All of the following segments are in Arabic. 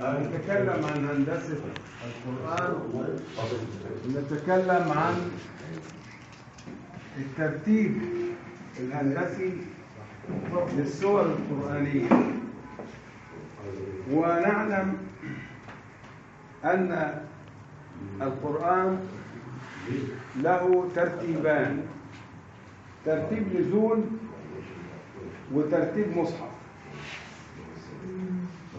نتكلم عن هندسة القرآن، نتكلم عن الترتيب الهندسي للسور القرآنية. ونعلم أن القرآن له ترتيبان: ترتيب نزول وترتيب مصحف.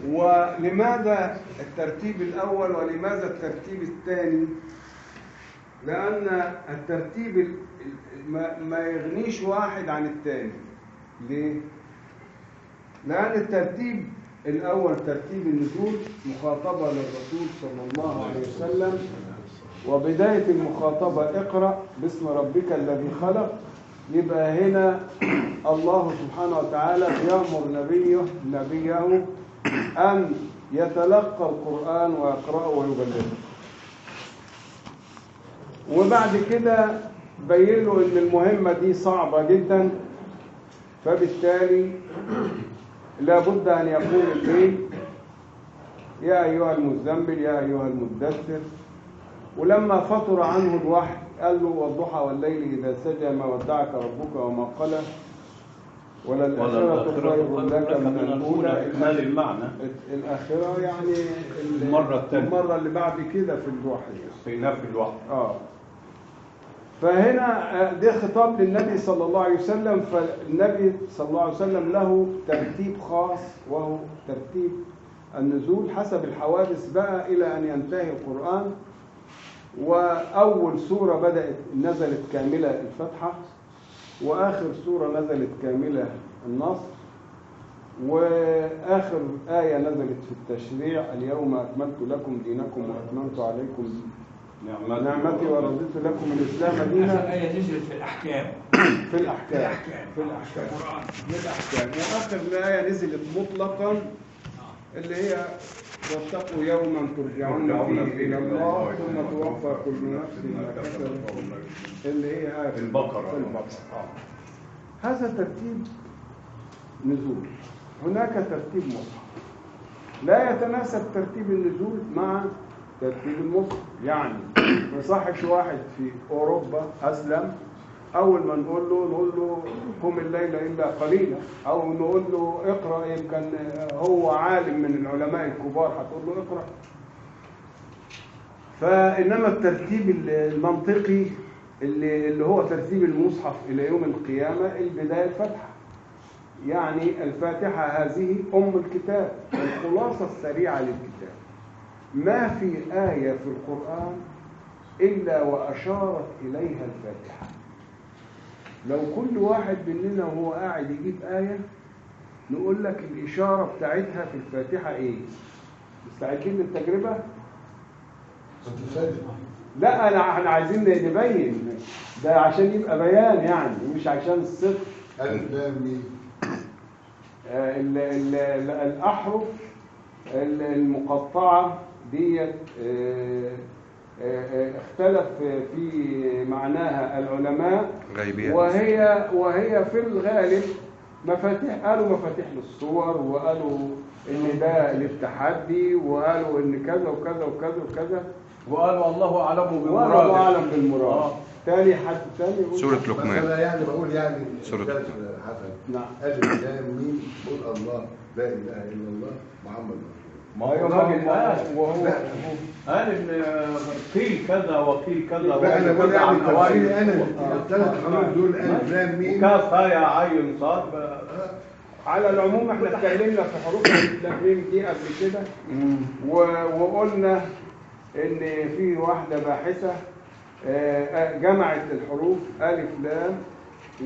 ولماذا الترتيب الأول ولماذا الترتيب الثاني؟ لأن الترتيب ما يغنيش واحد عن الثاني. ليه؟ لأن الترتيب الأول ترتيب النزول، مخاطبة للرسول صلى الله عليه وسلم، وبداية المخاطبة اقرأ باسم ربك الذي خلق. يبقى هنا الله سبحانه وتعالى يأمر نبيه أن يتلقى القرآن ويقرأه ويبلغه. وبعد كده بين له ان المهمة دي صعبة جدا، فبالتالي لابد ان يقول الليل يا ايها المزمل يا ايها المدثر. ولما فطر عنه الوحي قال له والضحى والليل اذا سجى ما ودعك ربك وما قلى وللآخرة خير لك من الأولى. إكمال المعنى الآخرة يعني المرة اللي بعد كده في الوحي، في نفي الوحي. فهنا ده خطاب للنبي صلى الله عليه وسلم. فالنبي صلى الله عليه وسلم له ترتيب خاص، وهو ترتيب النزول حسب الحوادث بقى إلى أن ينتهي القرآن. وأول سورة نزلت كاملة الفتحة، وآخر سورة نزلت كاملة النصر، وآخر آية نزلت في التشريع اليوم أكملت لكم دينكم وأتممت عليكم نعمتي ورضيت لكم الإسلام دينا. آخر آية نزلت في الأحكام. في الأحكام. وآخر آية نزلت مطلقا اللي هي واتقوا يوما ترجعون فيه إلى الله ثم توفى كل نفس ما كسبت، اللي هي آية البقرة. هذا ترتيب نزول. هناك ترتيب مصحف لا يتناسب ترتيب النزول مع ترتيب المصحف. يعني ما يصحش واحد في أوروبا أسلم أول ما نقول له قم الليل إلا قليلا، أو نقول له اقرأ، يمكن هو عالم من العلماء الكبار هتقول له اقرأ. فإنما الترتيب المنطقي اللي هو ترتيب المصحف إلى يوم القيامة، البداية الفاتحة. يعني الفاتحة هذه أم الكتاب، الخلاصة السريعة للكتاب. ما في آية في القرآن إلا وأشارت إليها الفاتحة. لو كل واحد مننا وهو قاعد يجيب آية نقول لك الإشارة بتاعتها في الفاتحة إيه؟ مستعدين للتجربة؟ لا، احنا عايزين نبين ده عشان يبقى بيان، يعني مش عشان الصفر. الأحرف المقطعة ديت اختلف في معناها العلماء، وهي في الغالب مفاتيح. قالوا مفاتيح للصور، وقالوا ان ده للتحدي، وقالوا ان كذا وكذا وكذا وكذا، وقالوا الله أعلم بالمراد. والله أعلم بالمراد. تاني حد تاني يقول سورة لقمان. أنا يعني بقول يعني سورة حسن. نعم. ألف لام ميم قل الله لا إله إلا الله محمد رسول ما هو الراجل قال ان قيل كذا وقيل كذا. لا أنا بقول يعني تفسيري أنا الثلاث حروف دول ألف لام ميم وكاف يا عين صاد. على العموم احنا اتكلمنا في حروف التفريم دي قبل كده، وقلنا ان في واحدة باحثة جمعت الحروف ألف لام،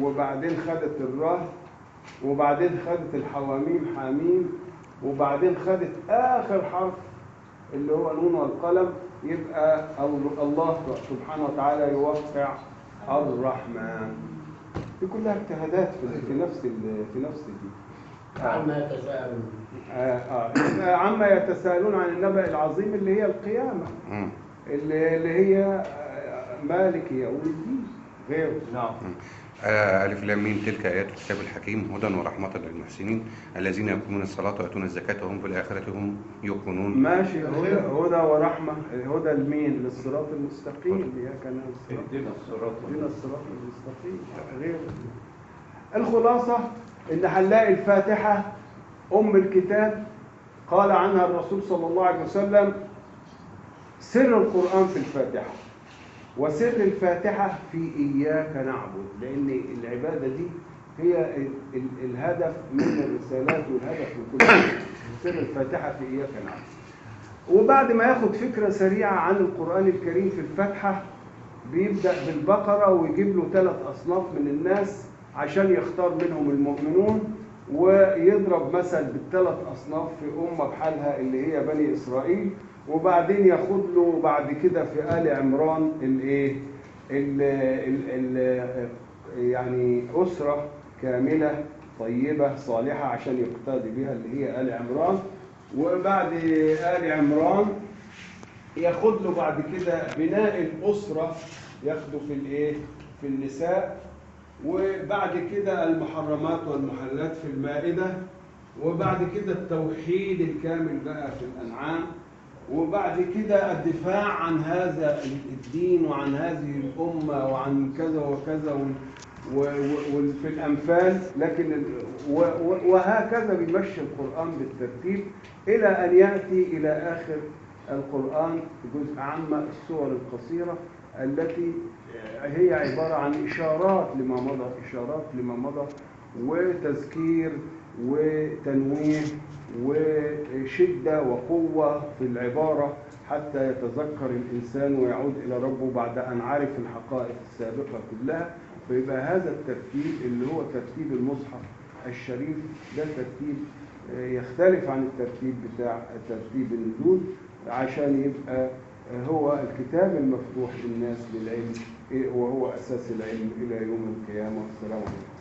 وبعدين خدت الراء، وبعدين خدت الحواميم حاميم، وبعدين خدت آخر حرف اللي هو نون والقلم. يبقى الله سبحانه وتعالى يوقع الرحمن. دي كلها اجتهادات في نفس دي. عما يتساءلون. عما يتساءلون عن النبأ العظيم اللي هي القيامة، اللي هي مالك يوم الدين غيره. نعم. ألف لام ميم تلك آيات الكتاب الحكيم هدى ورحمة للمحسنين الذين يقيمون الصلاة ويؤتون الزكاة وهم بالآخرة هم يوقنون. ماشي، هدى ورحمة، هدى لمين؟ للصراط المستقيم، إياك نعبد اهدنا الصراط اهدنا الصراط المستقيم. غير الخلاصة إن هنلاقي الفاتحة أم الكتاب، قال عنها الرسول صلى الله عليه وسلم سر القرآن في الفاتحة، وسر الفاتحة في إياك نعبد، لأن العبادة دي هي الهدف من الرسالات والهدف من كل شيء. سر الفاتحة في إياك نعبد. وبعد ما ياخد فكرة سريعة عن القرآن الكريم في الفاتحة، بيبدأ بالبقرة ويجيب له 3 أصناف من الناس عشان يختار منهم المؤمنون، ويضرب مثل ب3 أصناف في أمة بحالها اللي هي بني إسرائيل، وبعدين ياخد له بعد كده في آل عمران يعني أسرة كاملة طيبة صالحة عشان يقتدي بها اللي هي آل عمران. وبعد آل عمران ياخد له بعد كده بناء الأسرة، ياخده في النساء، وبعد كده المحرمات والمحلات في المائدة، وبعد كده التوحيد الكامل بقى في الأنعام، وبعد كده الدفاع عن هذا الدين وعن هذه الأمة وعن كذا وكذا وفي الأنفال. لكن وهكذا بيمشي القرآن بالترتيب إلى أن يأتي إلى آخر القرآن جزء عامة، السور القصيرة التي هي عبارة عن إشارات لما مضى وتذكير وتنويه وشدة وقوة في العبارة حتى يتذكر الإنسان ويعود إلى ربه بعد أن عرف الحقائق السابقة كلها. فيبقى هذا الترتيب اللي هو ترتيب المصحف الشريف ده ترتيب يختلف عن الترتيب بتاع ترتيب النزول، عشان يبقى هو الكتاب المفتوح للناس للعلم، وهو أساس العلم إلى يوم القيامة. والسلام عليكم.